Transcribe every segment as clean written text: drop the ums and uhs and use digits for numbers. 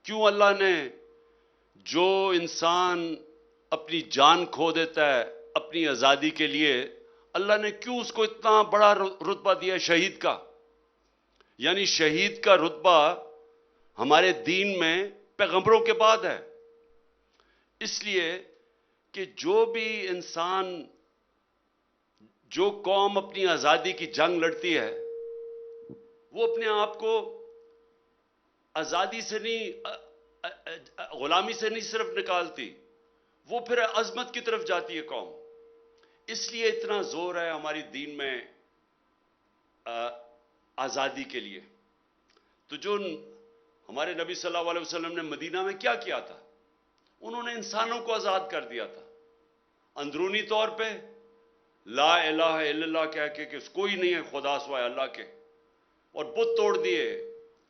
کیوں اللہ نے جو انسان اپنی جان کھو دیتا ہے اپنی آزادی کے لیے، اللہ نے کیوں اس کو اتنا بڑا رتبہ دیا شہید کا؟ یعنی شہید کا رتبہ ہمارے دین میں پیغمبروں کے بعد ہے، اس لیے کہ جو بھی انسان، جو قوم اپنی آزادی کی جنگ لڑتی ہے، وہ اپنے آپ کو آزادی سے نہیں، غلامی سے نہیں صرف نکالتی، وہ پھر عظمت کی طرف جاتی ہے قوم۔ اس لیے اتنا زور ہے ہماری دین میں آزادی کے لیے۔ تو جو ہمارے نبی صلی اللہ علیہ وسلم نے مدینہ میں کیا کیا تھا؟ انہوں نے انسانوں کو آزاد کر دیا تھا، اندرونی طور پہ لا الہ الا اللہ کہہ کے کہ کوئی نہیں ہے خدا سوائے اللہ کے، اور بت توڑ دیے،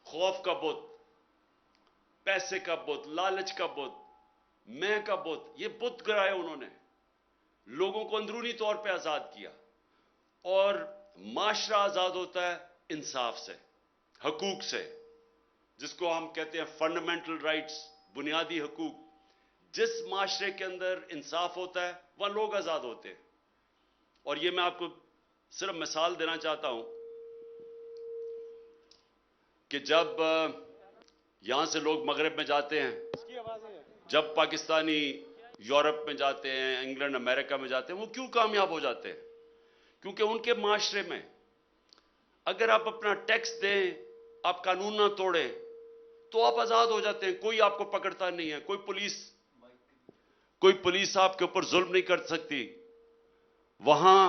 خوف کا بت، پیسے کا بت، لالچ کا بت، میں کا بت، یہ بت گرائے انہوں نے، لوگوں کو اندرونی طور پہ آزاد کیا۔ اور معاشرہ آزاد ہوتا ہے انصاف سے، حقوق سے، جس کو ہم کہتے ہیں فنڈامنٹل رائٹس، بنیادی حقوق۔ جس معاشرے کے اندر انصاف ہوتا ہے وہاں لوگ آزاد ہوتے ہیں۔ اور یہ میں آپ کو صرف مثال دینا چاہتا ہوں کہ جب یہاں سے لوگ مغرب میں جاتے ہیں، جب پاکستانی یورپ میں جاتے ہیں، انگلینڈ امریکہ میں جاتے ہیں، وہ کیوں کامیاب ہو جاتے ہیں؟ کیونکہ ان کے معاشرے میں اگر آپ اپنا ٹیکس دیں، آپ قانون نہ توڑیں، تو آپ آزاد ہو جاتے ہیں، کوئی آپ کو پکڑتا نہیں ہے، کوئی پولیس آپ کے اوپر ظلم نہیں کر سکتی، وہاں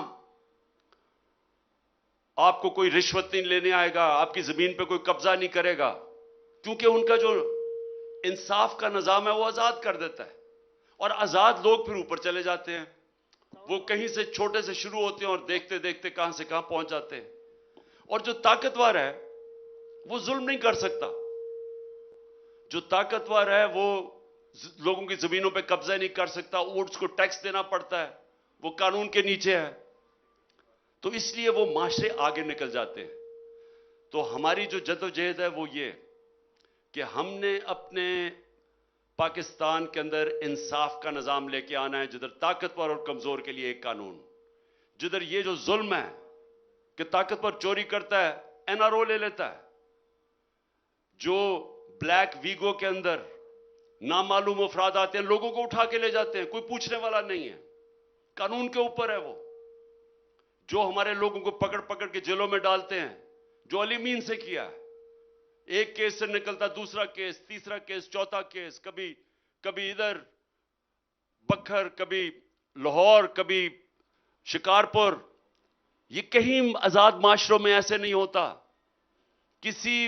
آپ کو کوئی رشوت نہیں لینے آئے گا، آپ کی زمین پہ کوئی قبضہ نہیں کرے گا، کیونکہ ان کا جو انصاف کا نظام ہے وہ آزاد کر دیتا ہے۔ اور آزاد لوگ پھر اوپر چلے جاتے ہیں، وہ کہیں سے چھوٹے سے شروع ہوتے ہیں اور دیکھتے دیکھتے کہاں سے کہاں پہنچ جاتے ہیں۔ اور جو طاقتور ہے وہ ظلم نہیں کر سکتا، جو طاقتور ہے وہ لوگوں کی زمینوں پہ قبضہ نہیں کر سکتا، اس کو ٹیکس دینا پڑتا ہے، وہ قانون کے نیچے ہے، تو اس لیے وہ معاشرے آگے نکل جاتے ہیں۔ تو ہماری جو جدوجہد ہے وہ یہ کہ ہم نے اپنے پاکستان کے اندر انصاف کا نظام لے کے آنا ہے، جدھر طاقتور اور کمزور کے لیے ایک قانون، جدھر یہ جو ظلم ہے کہ طاقتور چوری کرتا ہے این آر او لے لیتا ہے، جو بلیک ویگو کے اندر نامعلوم افراد آتے ہیں لوگوں کو اٹھا کے لے جاتے ہیں، کوئی پوچھنے والا نہیں ہے، قانون کے اوپر ہے وہ، جو ہمارے لوگوں کو پکڑ پکڑ کے جیلوں میں ڈالتے ہیں، جو علی مین سے کیا ہے، ایک کیس سے نکلتا دوسرا کیس، تیسرا کیس، چوتھا کیس، کبھی ادھر بکھر، کبھی لاہور، کبھی شکارپور۔ یہ کہیں آزاد معاشروں میں ایسے نہیں ہوتا، کسی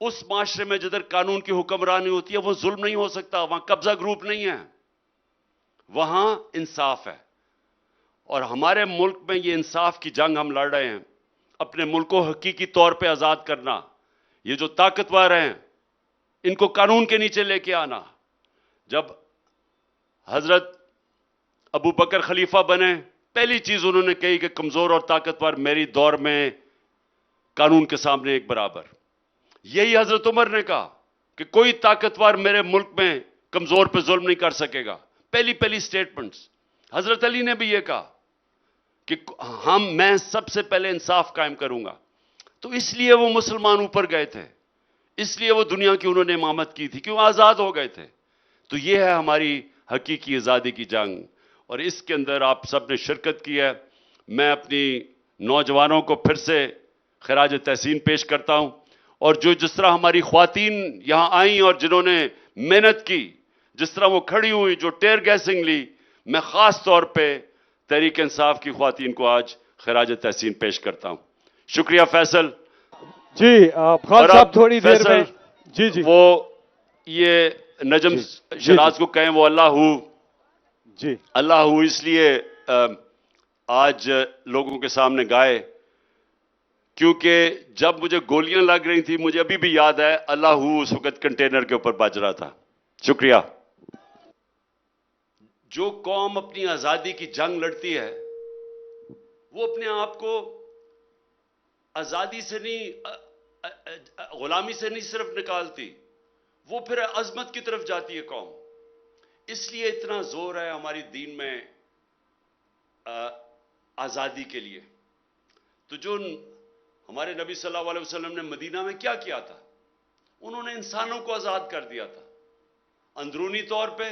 اس معاشرے میں جدھر قانون کی حکمرانی ہوتی ہے وہ ظلم نہیں ہو سکتا، وہاں قبضہ گروپ نہیں ہے، وہاں انصاف ہے۔ اور ہمارے ملک میں یہ انصاف کی جنگ ہم لڑ رہے ہیں، اپنے ملک کو حقیقی طور پہ آزاد کرنا، یہ جو طاقتور ہیں ان کو قانون کے نیچے لے کے آنا۔ جب حضرت ابو بکر خلیفہ بنے، پہلی چیز انہوں نے کہی کہ کمزور اور طاقتور میری دور میں قانون کے سامنے ایک برابر۔ یہی حضرت عمر نے کہا کہ کوئی طاقتور میرے ملک میں کمزور پہ ظلم نہیں کر سکے گا، پہلی سٹیٹمنٹس۔ حضرت علی نے بھی یہ کہا کہ میں سب سے پہلے انصاف قائم کروں گا۔ تو اس لیے وہ مسلمان اوپر گئے تھے، اس لیے وہ دنیا کی انہوں نے امامت کی تھی، کیوں آزاد ہو گئے تھے۔ تو یہ ہے ہماری حقیقی آزادی کی جنگ، اور اس کے اندر آپ سب نے شرکت کی ہے۔ میں اپنی نوجوانوں کو پھر سے خراج تحسین پیش کرتا ہوں، اور جس طرح ہماری خواتین یہاں آئیں اور جنہوں نے محنت کی، جس طرح وہ کھڑی ہوئی، جو ٹیئر گیسنگ لی، میں خاص طور پہ تحریک انصاف کی خواتین کو آج خراج تحسین پیش کرتا ہوں۔ شکریہ فیصل جی خان صاحب تھوڑی دیر میں جی وہ یہ نجم شراز کو کہیں وہ اللہ ہو اس لیے آج لوگوں کے سامنے گائے، کیونکہ جب مجھے گولیاں لگ رہی تھی مجھے ابھی بھی یاد ہے اللہ ہو اس وقت کنٹینر کے اوپر بج رہا تھا۔ شکریہ۔ جو قوم اپنی آزادی کی جنگ لڑتی ہے وہ اپنے آپ کو آزادی سے نہیں، غلامی سے نہیں صرف نکالتی، وہ پھر عظمت کی طرف جاتی ہے قوم. اس لیے اتنا زور ہے ہماری دین میں آزادی کے لیے. تو جو ہمارے نبی صلی اللہ علیہ وسلم نے مدینہ میں کیا کیا تھا؟ انہوں نے انسانوں کو آزاد کر دیا تھا. اندرونی طور پہ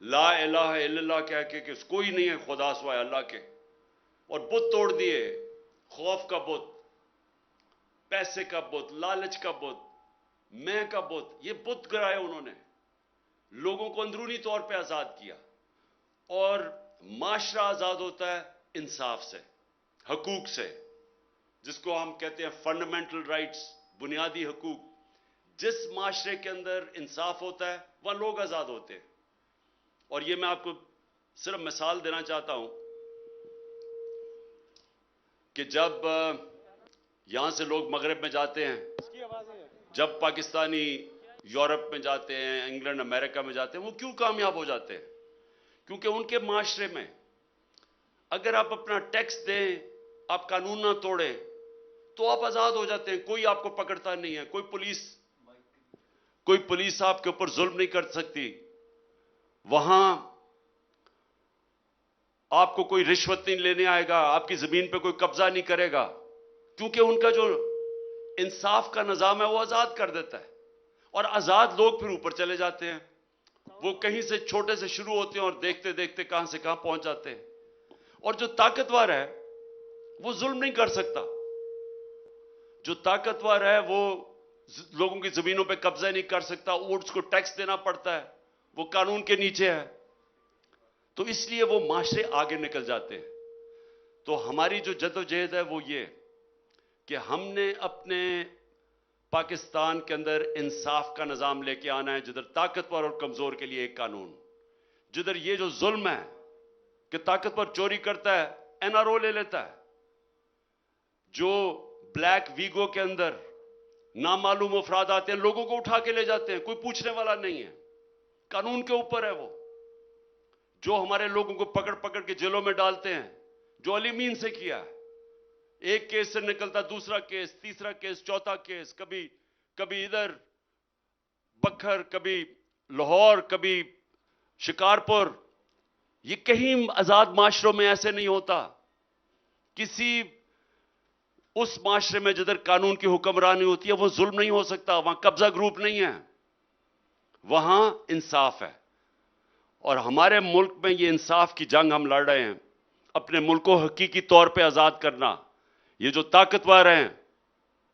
لا الہ الا اللہ کہہ کے کہ کوئی نہیں ہے خدا سوائے اللہ کے، اور بت توڑ دیے. خوف کا بت، پیسے کا بت، لالچ کا بت، میں کا بت، یہ بت گرائے انہوں نے. لوگوں کو اندرونی طور پہ آزاد کیا. اور معاشرہ آزاد ہوتا ہے انصاف سے، حقوق سے، جس کو ہم کہتے ہیں فنڈامنٹل رائٹس، بنیادی حقوق. جس معاشرے کے اندر انصاف ہوتا ہے وہاں لوگ آزاد ہوتے ہیں. اور یہ میں آپ کو صرف مثال دینا چاہتا ہوں کہ جب یہاں سے لوگ مغرب میں جاتے ہیں، جب پاکستانی یورپ میں جاتے ہیں، انگلینڈ امریکہ میں جاتے ہیں، وہ کیوں کامیاب ہو جاتے ہیں؟ کیونکہ ان کے معاشرے میں اگر آپ اپنا ٹیکس دیں، آپ قانون نہ توڑیں، تو آپ آزاد ہو جاتے ہیں. کوئی آپ کو پکڑتا نہیں ہے، کوئی پولیس آپ کے اوپر ظلم نہیں کر سکتی. وہاں آپ کو کوئی رشوت نہیں لینے آئے گا، آپ کی زمین پہ کوئی قبضہ نہیں کرے گا، کیونکہ ان کا جو انصاف کا نظام ہے وہ آزاد کر دیتا ہے. اور آزاد لوگ پھر اوپر چلے جاتے ہیں. وہ کہیں سے چھوٹے سے شروع ہوتے ہیں اور دیکھتے دیکھتے کہاں سے کہاں پہنچ جاتے ہیں. اور جو طاقتور ہے وہ ظلم نہیں کر سکتا. جو طاقتور ہے وہ لوگوں کی زمینوں پہ قبضہ نہیں کر سکتا. اس کو ٹیکس دینا پڑتا ہے، وہ قانون کے نیچے ہے. تو اس لیے وہ معاشرے آگے نکل جاتے ہیں. تو ہماری جو جدوجہد ہے وہ یہ کہ ہم نے اپنے پاکستان کے اندر انصاف کا نظام لے کے آنا ہے، جدھر طاقتور اور کمزور کے لیے ایک قانون، جدھر یہ جو ظلم ہے کہ طاقتور چوری کرتا ہے این آر او لے لیتا ہے، جو بلیک ویگو کے اندر نامعلوم افراد آتے ہیں لوگوں کو اٹھا کے لے جاتے ہیں، کوئی پوچھنے والا نہیں ہے، قانون کے اوپر ہے. وہ جو ہمارے لوگوں کو پکڑ پکڑ کے جیلوں میں ڈالتے ہیں، جو علی مین سے کیا ہے، ایک کیس سے نکلتا دوسرا کیس، تیسرا کیس، چوتھا کیس، کبھی ادھر بکھر، کبھی لاہور، کبھی شکارپور. یہ کہیں آزاد معاشروں میں ایسے نہیں ہوتا. کسی اس معاشرے میں جدھر قانون کی حکمرانی ہوتی ہے وہ ظلم نہیں ہو سکتا. وہاں قبضہ گروپ نہیں ہے، وہاں انصاف ہے. اور ہمارے ملک میں یہ انصاف کی جنگ ہم لڑ رہے ہیں، اپنے ملک کو حقیقی طور پہ آزاد کرنا. یہ جو طاقتور ہیں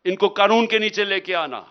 ان کو قانون کے نیچے لے کے آنا.